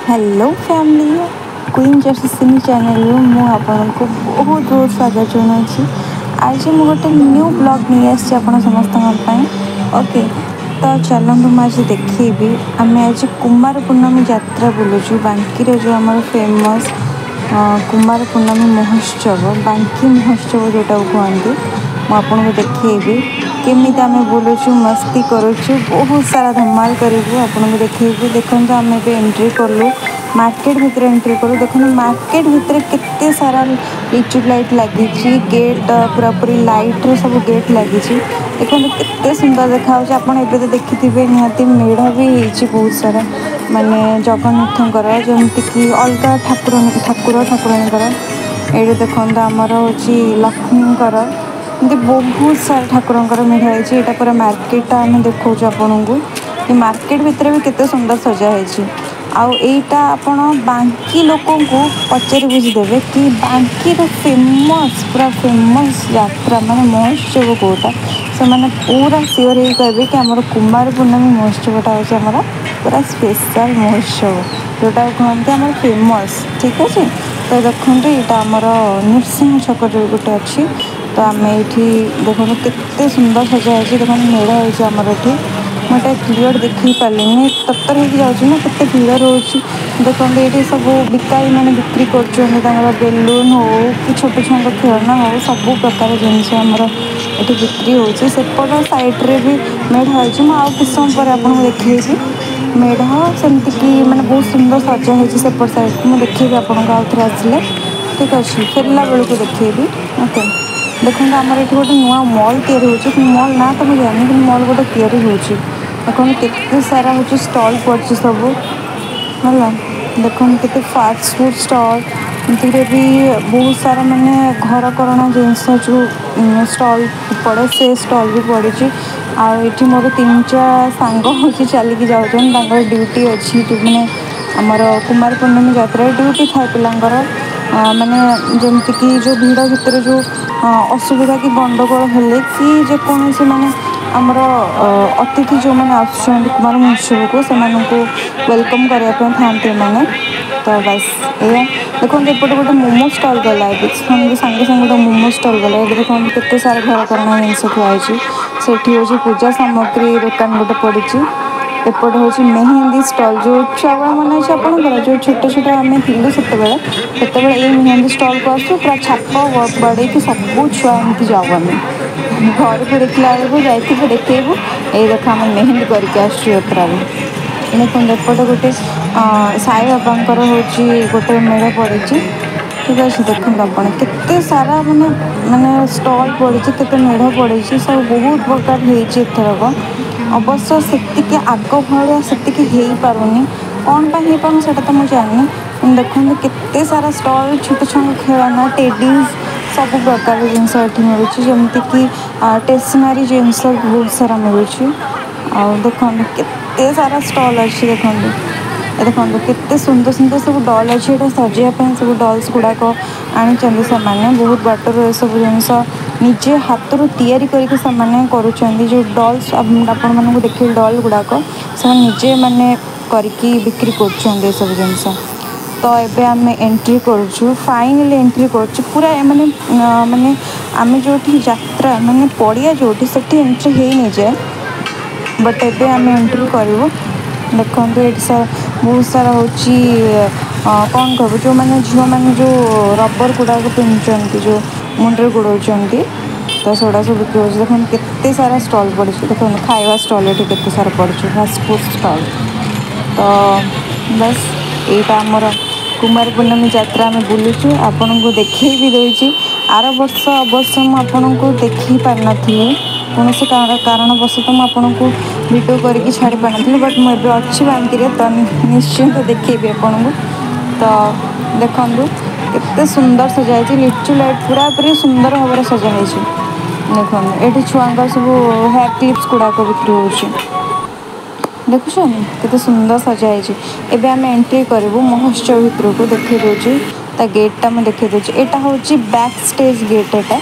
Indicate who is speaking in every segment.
Speaker 1: Hello family queen Jersey सिनी channel मु आपको बहुत बहुत स्वागत जनावि। आज मुझे गोटे न्यू ब्लॉग नहीं आसी आप समस्त ओके। तो चलतु मुझे देखी आम आज कुमार पूर्णमी यात्रा बुलूँ बांकीर जो आम फेमस कुमार पूर्णमी महोत्सव बांकी महोत्सव जोटा कहते मुझे देखी केमी आम बुलूँ मस्ती करुचु बहुत सारा धमाल करूँ आपको देखी देखो आम एंट्री कलु मार्केट भितर एंट्री कलु देखो मार्केट भितर केते सारा लिचु लाइट लगी गेट पूरा पूरी लाइट रो सब गेट लगी देखो केते सुंदर देखा आप तो देखिथे निहाती मेढ़ भी होती बहुत सारा माने जगन्नाथंकर जमती कि अलग ठाकुर ठाकुराणीकर ये देखो आमर हूँ लक्ष्मीकर एमती बहुत सारा ठाकुर मेढ़ है यहाँ पूरा मार्केट आम देखा आपन को मार्केट भितर भी केते सुंदर सजाई आईटा आपण बांकी लोक को पचारि बुझीदेवे कि बांकीर फेमस पूरा फेमस यात्रा माने महोत्सव कौटा से मैंने पूरा सियोर ही कहे कि आमर कुमार पूर्णमी महोत्सवटा हूँ आमर पूरा स्पेशल महोत्सव जोटा कहते आम फेमस ठीक अच्छे। तो देखो यहाँ आमर नृसिंह छक जो गोटे अच्छी तो आम ये देखो केते सुंदर सजाई देखो मेढ़ होमर ये मुझे क्लीयर देखी पारे तत्तर हो जाऊँ केते भीड़ रोचे देखो ये सब बिकाई मैंने बिक्री कर बेलून हो कि छोट छुआ खेलना हो सब प्रकार जिनस ये बिक्री होपट साइड्रे भी मेढ़ हो आउ कि समय पर आपको देखी मेढ़ सेमती कि मैंने बहुत सुंदर सजा सेपट साइड को मुझे देखी आपको आउ थे आसिले ठीक अच्छे फेरला बेलू को देखी ओके। देखो आमर ये गोटे नुआ मल या मल ना तो मुझे जानी कि मल गोटे या देखो केते सारा हूँ स्टल पड़ी सब है देखो केते फास्ट फूड स्टल एमती भी बहुत सारा माने घर करना जिनस जो स्टल पड़े से स्टल भी पड़ी आई मोर 3-4 सांग हूँ चलिकी जाऊँ ड्यूटी अच्छी जो मैंने आमर कुमार पूर्णमी यात्रा ड्यूटी थाए पिलांकर माने जमती कि जो भीड़ भितर जो असुविधा कि गंडगोल हेले कि जेकोसी माने आमर अतिथि जो मैंने आसुँच कुमार महोत्सव को से वेलकम करने था मैंने तो बस ये देखो एपटे गोटे मोमो स्टल गला सागे सागे गोटे मोमो स्टल गला ये देखो केते सारा घर करना जिनस थुआई से हूँ पूजा सामग्री दुकान गोटे पड़ी एपटे हूँ मेहंदी स्टल जो छुआ मन अच्छे आपंकर जो छोट छोट आम थी से ये मेहंदी स्टल को आसू पूरा छाप बड़े कि सब छुआ एमती जाऊनी घर को देखला बेलू जाइए देखू ये देख आम मेहंदी करके आसरा देखो एपटे गोटे साई बाबांकर हूँ गोटे मेढ़ पड़ी ठीक अच्छे। देखो आपते सारा माने माने स्टल पड़ी केते मेढ़ पड़ी सब बहुत प्रकार होथरक अवश्य से आग भाया से पारुनी कौन पार से तो मुझे जानी देखो केते सारा स्टल छोट छुआ खेलना टेडीज सब प्रकार जिनस मिलूँ जमती कि स्टेसनारी जिनस बहुत सारा मिलूँ देखो केते सारा स्टल अच्छी देखो केते सुंदर सुंदर सब डल अच्छे ये सजाइए सब डल्स गुड़ाक आनी से बहुत बाटर सब जिनस निजे हाथ तैयारी करके जो डल्स आपण मानक देखिए डल गुड़ाक से निजे माने करके बिक्री कर सब जिनस तो ये आम एंट्री करुँ फाइनली एंट्री करुँ पूरा माने माने आम जो यात्रा माने पड़िया जो से एंट्री हो नहीं जाए बट एबे आम एंट्री करूँ देखो ये बहुत सारा हूँ कौन कह जो मैंने झील मैंने जो रबर गुड़ाक पिंधुंट जो मुंडे गुड़ाऊँ तो सेटा सब बिक्री हो देखो केते सारा स्टल पड़ी देखो खाଇବା स्टल ये केते सारा पड़ी फास्ट फूड स्टल तो बस यहाँ आमर कुमार पूर्णमी यात्रा आम बुलूचु आपन को देखे भी दूसरी आर वर्ष अवश्य मुझे देखी पार नी कौन से कारणवश मुझे वीडियो करके छाड़ी पार नी बट मुझे अच्छी बांकी तो निश्चिंत देखेबी आपन को तो देखु केते सुंदर सजाई लिचु लाइट पूरा पूरी सुंदर भाव सजाई देखो ये छुआ सब हेयर क्लिप्स गुड़ाक बिक्री हो देखुन केते सुंदर सजाई एबे आम एंट्री करूँ महोत्सव भितर को देखी दूँ गेटा मुझे देखी दूँ यहाँ हूँ बैक स्टेज गेट एटा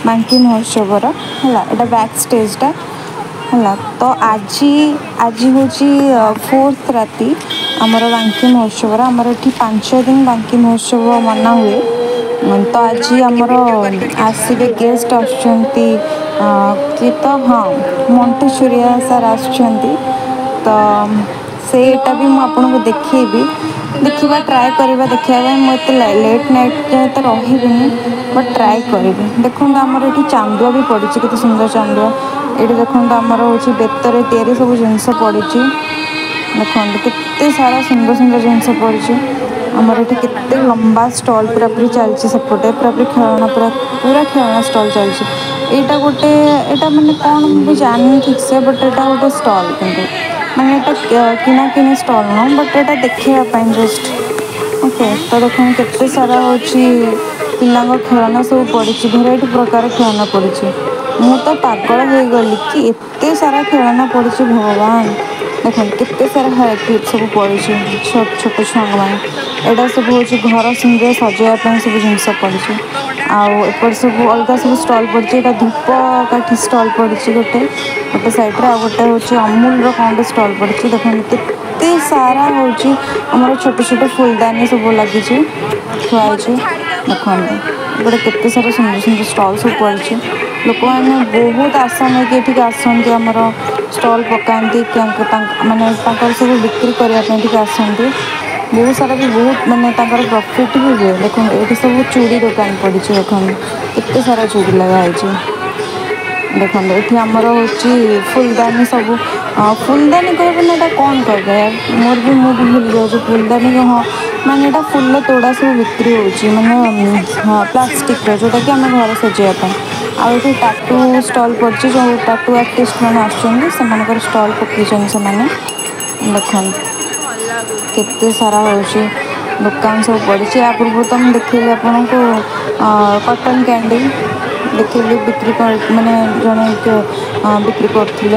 Speaker 1: बांकी महोत्सवर है बैक स्टेजटा है। तो आज आज हूँ 4th राति आमर बांकी महोत्सव आमर ये 5 दिन बांकी महोत्सव मना हुए। तो आज आमर आसवे गेस्ट आसुँच तो हाँ मंटू सूर्या सर आसुँच तो सेटा भी मुझे देखी देखा ट्राए करवा देखा मुझे लेट नाइट जाए तो रही बट ट्राए करी देखो आमर ये चांदुआ भी पड़ी केते सुंदर चांदुआ ये देखो आमर हूँ बेतर या सब जिनस पड़ी देखो केते सारा सुंदर सुंदर जिनस पड़ी आमर ये केते लंबा स्टॉल पूरा पूरी चलती सेपटे पूरा पूरी खेलना पूरा खेलना स्टॉल चलती यहाँ गोटे यहाँ मानने कौन मुझे जानी ठीक से बट यहाँ गोटे स्टॉल कि मैंने यहाँ किना किनी स्टॉल न बट यहाँ देखापी जस्ट ओके। तो देखो केते सारा हूँ पिला खेलना सब पड़ी भेराइट प्रकार खेलना पड़ी मु तो पागल हो गली कि एते सारा खेलना पड़ी भगवान देखो केते सारा हाइट सब पड़ी छोट छोट छुआ यहाँ सब हूँ घर सुंदर सजाइवाई सब जिनस पड़ी आउट सब अलग सब स्टल पड़ी धूप काठी स्टल पड़ी गोटे गोटे सैड्रे आ गोटे हूँ अमूल कौन स्टल पड़ी देखो केते सारा हूँ आम छोट छोट फुलदानी सब लगी थुआई देखो गोटे केते सारा सुंदर सुंदर स्टल सब पड़ी लोक मैंने बहुत आशा नहीं कि आसती आमर स्टल पकाती मानने सब बिक्री करने आसती बहुत सारा भी बहुत मानने प्रॉफिट भी हुए देखो ये सब चूड़ी दुकान पड़ी देखो केते सारा चूड़ी लगाई देखो ये आमर हूँ फुलदानी सब फुलदानी कह ना कौन कह यार मोर भी मुझे भूल जाऊँ फुलदानी हाँ माने यहाँ फुल तोड़ा सब बिक्री हो माने हाँ प्लास्टिक जोटा कि आम घर सजाइवाई आउ ये टाटू स्टल पड़ी जो टाटू आर्टिस्ट मैंने आसर स्टल पकई से देखो केते सारा हूँ दुकान सब पड़ी या पूर्व तो मुझे देखी आपको कॉटन कैंडी देखिए बिक्री कर माने जड़े बिक्री करते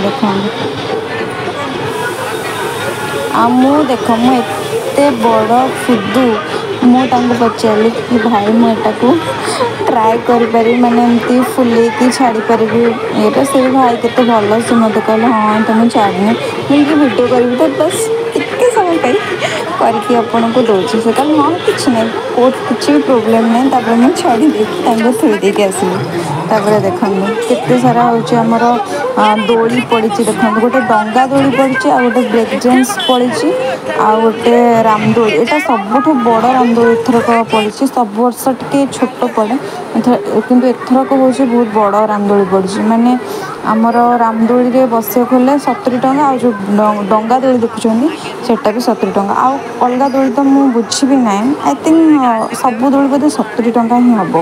Speaker 1: देखो देख मुझे बड़ फुदू मुझे पचारि कि भाई मुझा को ट्राए कर माने एमती फुले कि छाड़ी पारि ये से भाई केते भल से मत कहले हाँ तो मुझे छाड़नी मुझे वीडियो करी तो बस कितने समय करके आपन को दूसरी से कल हाँ कि ना किसी भी प्रोब्लेम नहीं मुझे छाड़ी देखी थोड़ी देके आसली देखो केते सारा हूँ आमर दोली पड़ी देखो गोटे डंगा दोली पड़ी आ गोटे ब्रेक डांस पड़ी आ गोटे रामदोली यहाँ सबुठ बड़ रामदोली एथरक पड़ी सब वर्ष टे छोट पड़े किंतु एथरक हूँ बहुत बड़ रामदोली पड़ी माने आमर रामदोली रे बसिया हेल्ले 70 टंका आ जो डंगा दोली देखुं सेटा भी 70 टंका आ अलग दोली तो मुझे बुझी ना आई थिंक सब दोली बोधे 70 टंका ही हम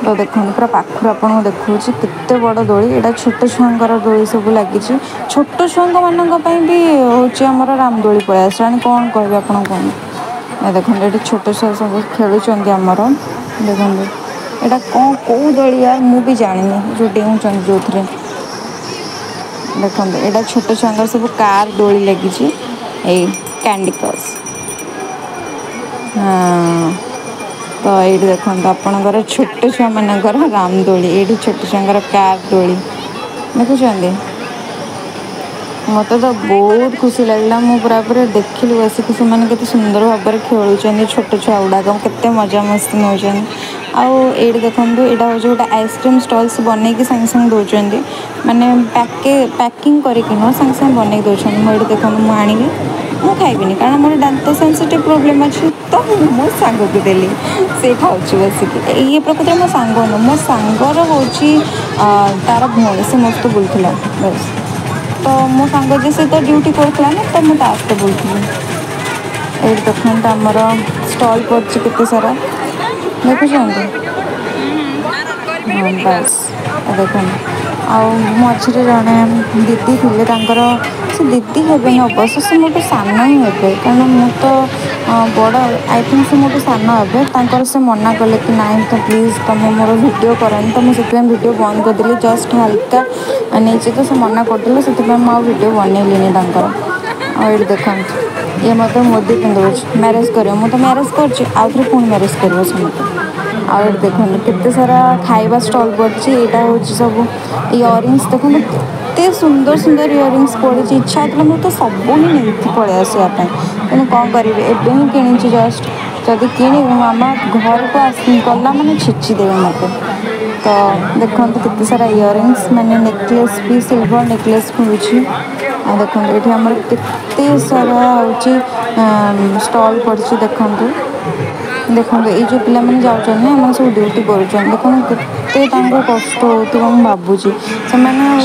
Speaker 1: तो देखो पूरा पाखर आपको देखा केते बड़ दोली यहाँ छोट छुआर दोली सब लगी छोट छुआ मानी भी हूँ आमर रामदोली पलि आसा कौन कह आप देखो ये छोट छुआ सब खेलुंट आमर देखो यहाँ कौन कौ दोली यार मुझे भी जानी जो डेऊँ जो थे देखो यहाँ छोट छुआ सब कार दोली लगी कैंडी क्रश हाँ तो ये देखो आपणकर छोट छुआ मानकर रामदोली ये छोट छुआ कार दोली देखुं मत तो बहुत खुशी लगला मु पूरा पूरा देखिली बसिक से सुंदर भाव में खेलुं छोट छुआ गुड़ाक केते मजा मस्ती नौ ये देखो यहाँ हूँ गोटे आइसक्रीम स्टल्स बनईकि सागे सागे दौरान माने पैकिंग करके नुह सागे सागे बनई दौरान मुझे देखो मुझे आनी मुझे खाइबी कारण मोर दांत सेंसिटिव प्रोब्लेम अच्छी तो मो सांग को देली से खाऊँ बसिक ये प्रकृति मो सांग नुह मो सांगर हूँ तार भौणी से मस्त बुलूला बस तो मो सांग जे से तो ड्यूटी करता ना तो मुझे आसते बुलूली ये देखो आमर स्टल पड़ी केते सारा देखुं हाँ बस देखो मझे जड़े दीदी थे से दीदी हे अवश्य से मोटे सान ही हे कारण मु तो बड़ आई थिंक से मोटे सान हे से मना कले कि नाइन तो प्लीज तुम मोर वीडियो करनी तो मुझे वीडियो बंद करदेली जस्ट हल्का नहीं तो से मना करदेले से वीडियो बनैली ये देखा ये मत मोदी पिंधे मैरेज कर तो मैरेज कर पुणी मैरेज कर आ देखो केते सारा खाइबा स्टॉल पड़ी यहाँ हूँ सब इयरिंग्स देखो केते सुंदर सुंदर इयरिंग्स पड़ी। इच्छा होता मुझे तो सब ही नहीं पलि आसापी कि कौन करी एवं ही किणी जस्ट जदि किणी मामा घर को गला मैंने छिचिदेवे मत। तो देखो केते सारा इयरिंग्स मैंने नेकलेस भी सिल्वर नेकलेस मिलूँ। देखो ये आम के सारा हूँ स्टल पड़ी। देखो देखो ये जो पिला मैंने जाऊँ ना सब ड्यूटी कर देखो केते कष्ट हो भावुँ से मैंने हूँ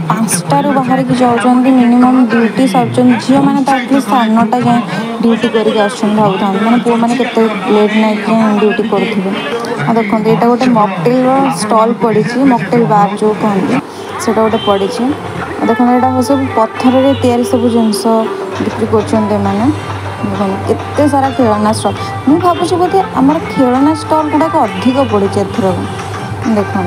Speaker 1: 5टारू बाहर की जाऊँ मिनिमम ड्यूटी सार झील मैंने तो एटलिस्ट 9:30 जाए ड्यूटी करके भाव था मैंने पुआ मैंने केते लेट नाइट ड्यूटी करेंगे। देखो यहाँ गोटे मॉकटेल स्टल पड़ी मॉकटेल बार जो कहते से गोटे पड़ी। देखो यहाँ सब पत्थर या सब जिनस बिक्री कर केते सारा खेलना स्टल मुझे भावुँ बोधे आम खेलना स्टल गुड़ाक अधिक पड़ी एथर। देखो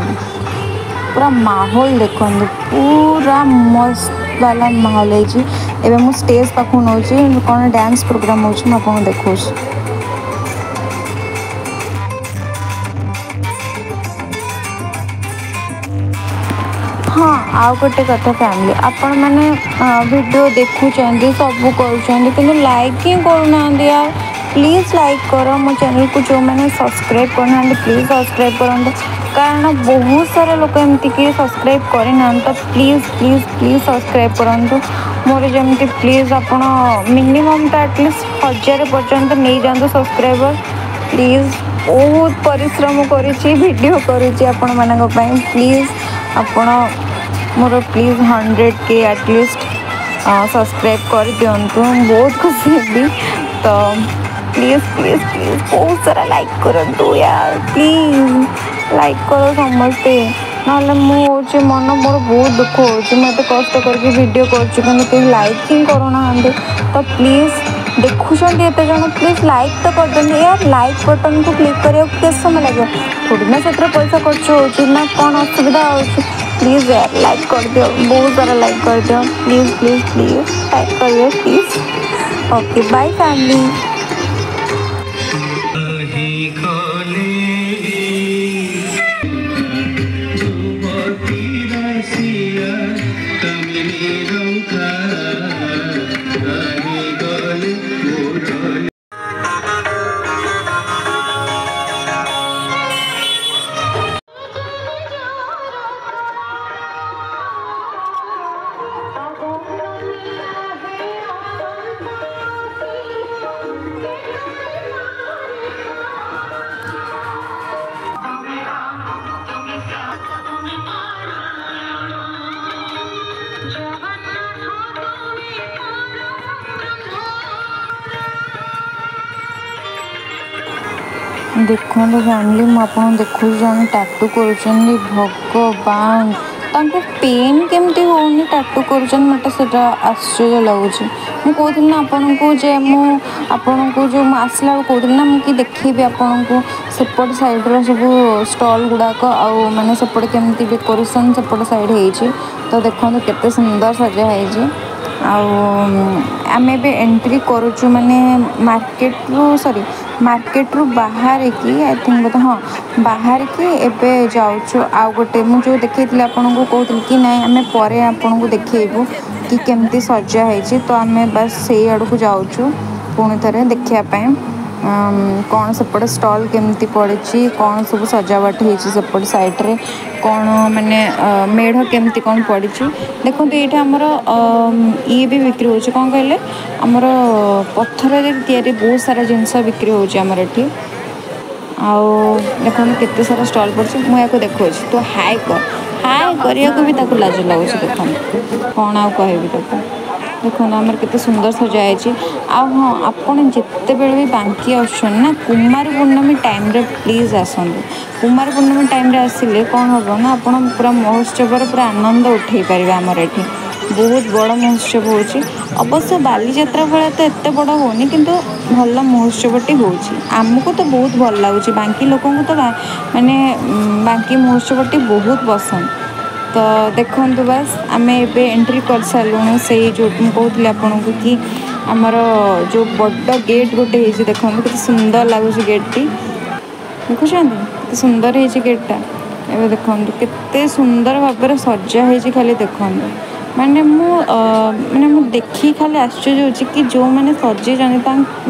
Speaker 1: पूरा माहौल देखो पूरा मस्त वाला माहौल है। मुझे स्टेज पाखु नौ कौन डांस प्रोग्राम हो देखो। हाँ आउ गोटे कथा फैमिली आपण मैंने वीडियो देखुं सब कर लाइक ही करूना यार प्लीज़ लाइक करो मो चैनल को जो मैंने सब्सक्राइब करना प्लीज़ सब्सक्राइब करूँ कारण बहुत सारा लोग एमती कि सब्सक्राइब करना तो प्लीज़ प्लीज़ प्लीज़ सब्सक्राइब करूँ मोर जमी प्लीज़ आप मिनिमम तो एटलिस्ट 1000 पर्यंत नहीं जातु सब्सक्राइबर प्लीज़ बहुत परिश्रम करीडियो करुच्ची आपण मानक प्लीज़ आपण मोर प्लीज़ 100K एटलिस्ट सब्सक्राइब कर दिंतु बहुत खुशी हेबी। तो प्लीज़ प्लीज़ प्लीज़ बहुत सारा लाइक करूँ यार प्लीज़ लाइक करो समस्ते ना मुझे मन मोर बहुत दुख हो मत कष्ट करके वीडियो कर लाइक ही करूना। तो प्लीज़ देखुं एत जन प्लीज़ लाइक तो कर दें यार लाइक बटन को क्लिक करा के समय लगे थोड़ी ना से पैसा खर्च हो ना कौन असुविधा हो प्लीज़ यार लाइक कर दियो बहुत सारा लाइक कर दियो प्लीज़ प्लीज़ प्लीज़ लाइक करिए प्लीज़। Okay bye family. देखो फैमिली मुझे देखु जन टाटू कर भगवान तांको पेन केमती होनी टाटू कर मत से आश्चर्य लगुच मुझे कहती ना आपण को जे आपण को जो आसला कहती ना मुझे देखी आपण को सेपट साइड्र सब स्टल गुड़ाक आउ मैंने सेपट केमती डेकोरेशन सेपट साइड हो तो देखो केते सुंदर सजा है। आम एंट्री करुचु माने मार्केट रू बाहर की आई थिंक बोध हाँ बाहर की एबे जाऊँ आउ गोटे मुझे देखी आपन को कहती कि ना आम पर आपन को देखू कि केमती सजा है तो आम बस से आड़ को जाऊँ पुणी थे देखापी कौन सेपटे स्टल केमती पड़ी कौन सब सजावट होपट साइड्रे कौन माने मेढ़ केमती कौन पड़ी देखो ये आमर ये भी बिक्री हो कौन कहले आमर पत्थर या बहुत सारा जिनस बिक्री होमर ये आउ देखो केते सारा स्टल पड़ी मुझे देखो तो हाई करने को भी ताको लाज लगुच देखो कौन आउ कह देखो आमर केते सुंदर सजाई हाँ आपन जिते बेले भी बांकी आना कुमार पूर्णमी टाइम रे प्लीज आसतु कुमार पूर्णमी टाइम रे आसिले कौन हम ना आप पूरा महोत्सव पूरा आनंद उठे पारे आमर ये बहुत बड़ महोत्सव हो अवश्य बालीजात्रा भाया तो एत बड़ होनी किंतु भल महोत्सवटी होमको तो बहुत भल लगुच बाकी लोक तो माने बाकी महोत्सवटी बहुत पसंद। तो देखो बस आम एंट्री कर सारूँ से जो कहती आपन को कि आमर जो बड़ गेट गोटे देखो कितने सुंदर लगुच गेटटी देखुं के सुंदर है गेटा ए देखो केते सुंदर भाव सजा है खाली देखो ମାନେ ମୁଁ ଦେଖି ଖାଲି ଆଶ୍ଚର୍ଯ୍ୟ ହେଉଛି କି ଯେଉଁମାନେ ସଜେଇଛନ୍ତି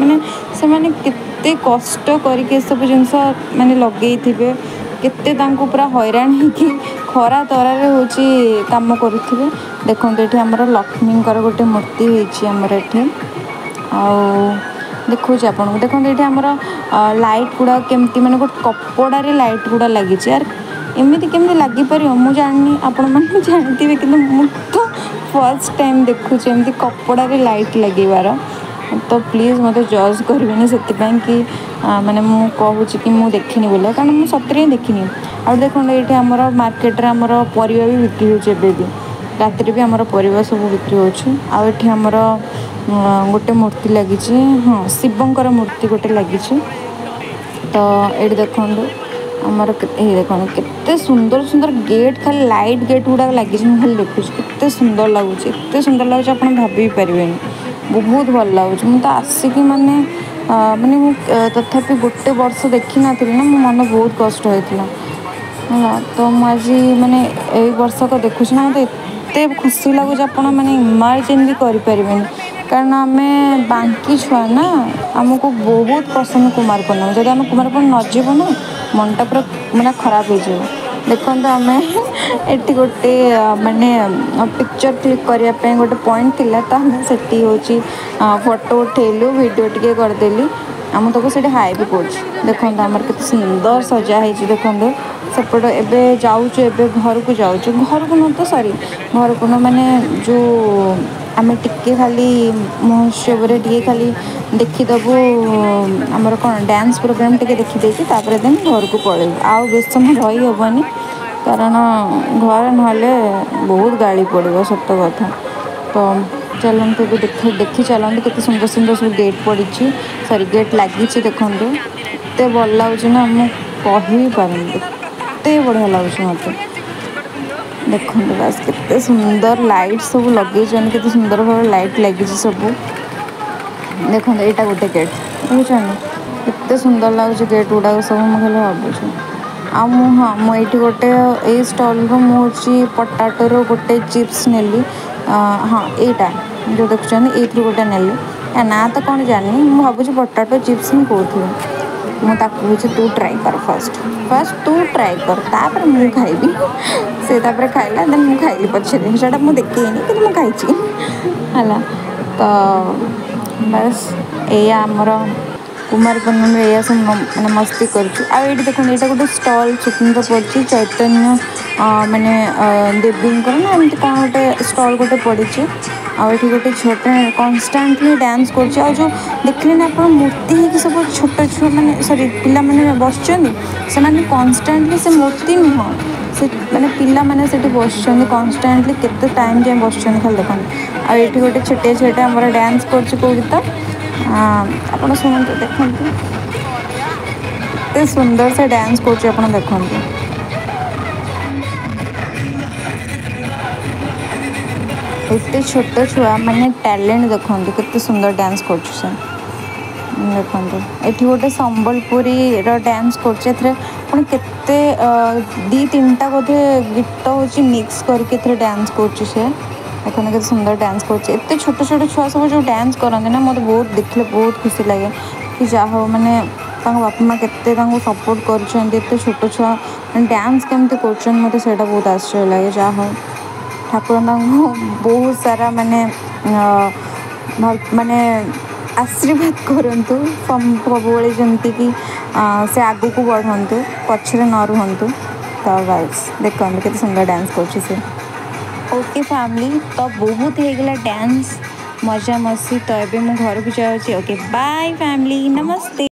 Speaker 1: ମାନେ ସେମାନେ କେତେ କଷ୍ଟ କରିକି ଏସବୁ ଜିନିଷ ମାନେ ଲଗେଇଥିବେ, କେତେ ତାଙ୍କୁ ପୁରା ହଇରାଣ ହେଇକି ଖରା ତରାରେ ହେଉଛି କାମ କରୁଥିବେ। ଦେଖନ୍ତୁ ଏଠି ଆମର ଲକ୍ଷ୍ମୀଙ୍କର ଗୋଟେ ମୂର୍ତ୍ତି ହେଇଛି ଆମର ଏଠି। ଆଉ ଦେଖଉଛି ଆପଣଙ୍କୁ, ଦେଖନ୍ତୁ ଏଠି ଆମର ଲାଇଟ୍ ଗୁଡ଼ା କେମିତି ମାନେ ଗୋଟେ କପଡ଼ାରେ ଲାଇଟ୍ ଗୁଡ଼ା ଲାଗିଛି। ଆର୍ ଏମିତି କେମିତି ଲାଗିପାରିବ ମୁଁ ଜାଣିନି, ଆପଣମାନେ ଜାଣିଥିବେ, କିନ୍ତୁ ମୁଁ ତ ଫାର୍ଷ୍ଟ ଟାଇମ୍ ଦେଖୁଛି ଏମିତି କପଡ଼ାରେ ଲାଇଟ୍ ଲାଗିବାର। ତ ପ୍ଲିଜ୍ ମୋତେ ଜଜ୍ କରିବେନି ସେଥିପାଇଁ କି ମାନେ ମୁଁ କହୁଛି କି ମୁଁ ଦେଖିନି ବୋଲି, କାରଣ ମୁଁ ସତରେ ହିଁ ଦେଖିନି। ଆଉ ଦେଖନ୍ତୁ ଏଇଠି ଆମର ମାର୍କେଟରେ ଆମର ପରିବା ବି ବିକ୍ରି ହେଉଛି, ଏବେ ବି ରାତିରେ ବି ଆମର ପରିବା ସବୁ ବିକ୍ରି ହେଉଛି। ଆଉ ଏଠି ଆମର ଗୋଟେ ମୂର୍ତ୍ତି ଲାଗିଛି, ହଁ ଶିବଙ୍କର ମୂର୍ତ୍ତି ଗୋଟେ ଲାଗିଛି। ତ ଏଇଠି ଦେଖନ୍ତୁ ଆମର ଏଇ ଦେଖନ୍ତୁ କେତେ ସୁନ୍ଦର ସୁନ୍ଦର ଗେଟ୍, ଖାଲି ଲାଇଟ୍ ଗେଟ୍ ଗୁଡ଼ାକ ଲାଗିଛି। ମୁଁ ଖାଲି ଦେଖୁଛି କେତେ ସୁନ୍ଦର ଲାଗୁଛି, ଏତେ ସୁନ୍ଦର ଲାଗୁଛି ଆପଣ ଭାବି ବି ପାରିବେନି। ବହୁତ ଭଲ ଲାଗୁଛି। ମୁଁ ତ ଆସିକି ମାନେ ମୁଁ ତଥାପି ଗୋଟେ ବର୍ଷ ଦେଖିନଥିଲି ନା, ମୋ ମନ ବହୁତ କଷ୍ଟ ହୋଇଥିଲା ହେଲା। ତ ମୁଁ ଆଜି ମାନେ ଏଇ ବର୍ଷକ ଦେଖୁଛି ନା, ମୋତେ ଏତେ ଖୁସି ଲାଗୁଛି ଆପଣ ମାନେ ଇମାଜିନ୍ ବି କରିପାରିବେନି। କାରଣ ଆମେ ବାଙ୍କି ଛୁଆ ନା, ଆମକୁ ବହୁତ ପସନ୍ଦ କୁମାର ପୂର୍ଣ୍ଣିମା। ଯଦି ଆମେ କୁମାର ପୂର୍ଣ୍ଣିମା ନ ଯିବୁ ନା, ମନଟା ପୁରା ମାନେ ଖରାପ ହେଇଯିବ। ଦେଖନ୍ତୁ ଆମେ ଏଠି ଗୋଟେ ମାନେ ପିକ୍ଚର୍ କ୍ଲିକ୍ କରିବା ପାଇଁ ଗୋଟେ ପଏଣ୍ଟ ଥିଲା, ତ ଆମେ ସେଠି ହେଉଛି ଫଟୋ ଉଠେଇଲୁ, ଭିଡ଼ିଓ ଟିକେ କରିଦେଲି। ମୁଁ ତାକୁ ସେଇଠି ହାଏ ବି କରୁଛି। ଦେଖନ୍ତୁ ଆମର କେତେ ସୁନ୍ଦର ସଜା ହେଇଛି। ଦେଖନ୍ତୁ ସେପଟ ଏବେ ଯାଉଛୁ, ଏବେ ଘରକୁ ଯାଉଛୁ, ଘରକୁ ନୁହଁ ତ ସରି ଘରକୁ ନୁହଁ ମାନେ ଯେଉଁ ଆମେ ଟିକେ ଖାଲି ମହୋତ୍ସବରେ ଟିକେ ଖାଲି ଦେଖିଦେବୁ, ଆମର କ'ଣ ଡ୍ୟାନ୍ସ ପ୍ରୋଗ୍ରାମ୍ ଟିକେ ଦେଖିଦେଇକି ତାପରେ ଦେନ୍ ଘରକୁ ପଳେଇବୁ। ଆଉ ବେଶୀ ସମୟ ରହି ହେବନି, କାରଣ ଘରେ ନହେଲେ ବହୁତ ଗାଳି ପଡ଼ିବ, ସତ କଥା। ତ ଚାଲନ୍ତୁ ଏବେ ଦେଖି ଚାଲନ୍ତୁ କେତେ ସୁନ୍ଦର ସୁନ୍ଦର ସବୁ ଗେଟ୍ ପଡ଼ିଛି, ସରି ଗେଟ୍ ଲାଗିଛି। ଦେଖନ୍ତୁ ଏତେ ଭଲ ଲାଗୁଛି ନା, ମୁଁ କହିବି ପାରୁନି, ଏତେ ବଢ଼ିଆ ଲାଗୁଛି ମୋତେ। ଦେଖନ୍ତୁ ବାସ୍ କେତେ ସୁନ୍ଦର ଲାଇଟ୍ ସବୁ ଲଗେଇଛନ୍ତି, କେତେ ସୁନ୍ଦର ଭାବରେ ଲାଇଟ୍ ଲାଗିଛି ସବୁ। ଦେଖନ୍ତୁ ଏଇଟା ଗୋଟେ ଗେଟ୍ ଦେଖୁଛନ୍ତି, କେତେ ସୁନ୍ଦର ଲାଗୁଛି ଗେଟ୍ ଗୁଡ଼ାକ ସବୁ। ମୁଁ ଖାଲି ଭାବୁଛି। ଆଉ ମୁଁ ଏଇଠି ଗୋଟେ ଏଇ ଷ୍ଟଲ୍ରୁ ମୁଁ ହେଉଛି ପଟାଟୋର ଗୋଟେ ଚିପ୍ସ ନେଲି। ହଁ ଏଇଟା ଯେଉଁ ଦେଖୁଛନ୍ତି ଏଇଥିରୁ ଗୋଟେ ନେଲି। ନା ତ କ'ଣ ଜାଣିନି, ମୁଁ ଭାବୁଛି ପଟାଟୋ ଚିପ୍ସ ହିଁ କହୁଥିବି। ମୁଁ ତାକୁ କହୁଛି ତୁ ଟ୍ରାଏ କର, ଫାର୍ଷ୍ଟ ତୁ ଟ୍ରାଏ କର, ତାପରେ ମୁଁ ଖାଇବି। ସେ ତାପରେ ଖାଇଲା, ଦେନ୍ ମୁଁ ଖାଇଲି ପଛରେ, ସେଇଟା ମୁଁ ଦେଖେଇନି କିନ୍ତୁ ମୁଁ ଖାଇଛି ହେଲା। ତ ବାସ୍ ଏଇଆ ଆମର କୁମାର ପୂର୍ଣ୍ଣିମାରେ ଏଇଆ ସବୁ ମାନେ ମସ୍ତି କରୁଛୁ। ଆଉ ଏଇଠି ଦେଖନ୍ତୁ ଏଇଟା ଗୋଟେ ଷ୍ଟଲ୍ ସ୍ୱତନ୍ତ୍ର ପଡ଼ିଛି, ଚୈତନ୍ୟ ମାନେ ଦେବୀଙ୍କର ନା ଏମିତି କ'ଣ ଗୋଟେ ଷ୍ଟଲ୍ ଗୋଟେ ପଡ଼ିଛି। ଆଉ ଏଠି ଗୋଟେ ଝିଅଟେ କନଷ୍ଟାଣ୍ଟଲି ଡ୍ୟାନ୍ସ କରୁଛି। ଆଉ ଯେଉଁ ଦେଖିଲେନି ଆପଣ ମୂର୍ତ୍ତି ହେଇକି ସବୁ ଛୋଟ ଛୁଆ ମାନେ ସରି ପିଲାମାନେ ବସିଛନ୍ତି, ସେମାନେ କନଷ୍ଟାଣ୍ଟଲି ସେ ମୂର୍ତ୍ତି ନୁହଁ, ସେ ମାନେ ପିଲାମାନେ ସେଠି ବସିଛନ୍ତି କନଷ୍ଟାଣ୍ଟଲି, କେତେ ଟାଇମ୍ ଯାଏଁ ବସିଛନ୍ତି ଖାଲି ଦେଖନ୍ତୁ। ଆଉ ଏଇଠି ଗୋଟେ ଛୋଟିଆ ଝିଅଟେ ଆମର ଡ୍ୟାନ୍ସ କରୁଛି କେଉଁ ଗୀତ ଆପଣ ଶୁଣନ୍ତୁ, ଦେଖନ୍ତୁ ଏତେ ସୁନ୍ଦର ସେ ଡ୍ୟାନ୍ସ କରୁଛି, ଆପଣ ଦେଖନ୍ତୁ। ଏତେ ଛୋଟ ଛୁଆ ମାନେ ଟ୍ୟାଲେଣ୍ଟ ଦେଖନ୍ତୁ, କେତେ ସୁନ୍ଦର ଡ୍ୟାନ୍ସ କରୁଛି ସେ। ଦେଖନ୍ତୁ ଏଠି ଗୋଟେ ସମ୍ବଲପୁରୀର ଡ୍ୟାନ୍ସ କରୁଛି, ଏଥିରେ ପୁଣି କେତେ 2-3ଟା ବୋଧେ ଗୀତ ହେଉଛି ମିକ୍ସ କରିକି ଏଥିରେ ଡ୍ୟାନ୍ସ କରୁଛି ସେ। ଦେଖନ୍ତୁ କେତେ ସୁନ୍ଦର ଡ୍ୟାନ୍ସ କରୁଛି। ଏତେ ଛୋଟ ଛୋଟ ଛୁଆ ସବୁ ଯେଉଁ ଡ୍ୟାନ୍ସ କରନ୍ତି ନା, ମୋତେ ବହୁତ ଦେଖିଲେ ବହୁତ ଖୁସି ଲାଗେ କି ଯାହା ହଉ ମାନେ ତାଙ୍କ ବାପା ମାଆ କେତେ ତାଙ୍କୁ ସପୋର୍ଟ କରୁଛନ୍ତି। ଏତେ ଛୋଟ ଛୁଆ ମାନେ ଡ୍ୟାନ୍ସ କେମିତି କରୁଛନ୍ତି, ମୋତେ ସେଇଟା ବହୁତ ଆଶ୍ଚର୍ଯ୍ୟ ଲାଗେ। ଯାହା ହଉ ଠାକୁର ତାଙ୍କୁ ବହୁତ ସାରା ମାନେ ମାନେ ଆଶୀର୍ବାଦ କରନ୍ତୁ ସବୁବେଳେ, ଯେମିତିକି ସେ ଆଗକୁ ବଢ଼ନ୍ତୁ, ପଛରେ ନ ରୁହନ୍ତୁ। ତ ବାସ୍ ଦେଖନ୍ତୁ କେତେ ସୁନ୍ଦର ଡ୍ୟାନ୍ସ କରୁଛି ସେ। ଓକେ ଫ୍ୟାମିଲି, ତ ବହୁତ ହେଇଗଲା ଡ୍ୟାନ୍ସ ମଜାମସ୍ତି, ତ ଏବେ ମୁଁ ଘରକୁ ଯାଉଛି। ଓକେ ବାଏ ଫ୍ୟାମିଲି, ନମସ୍ତେ।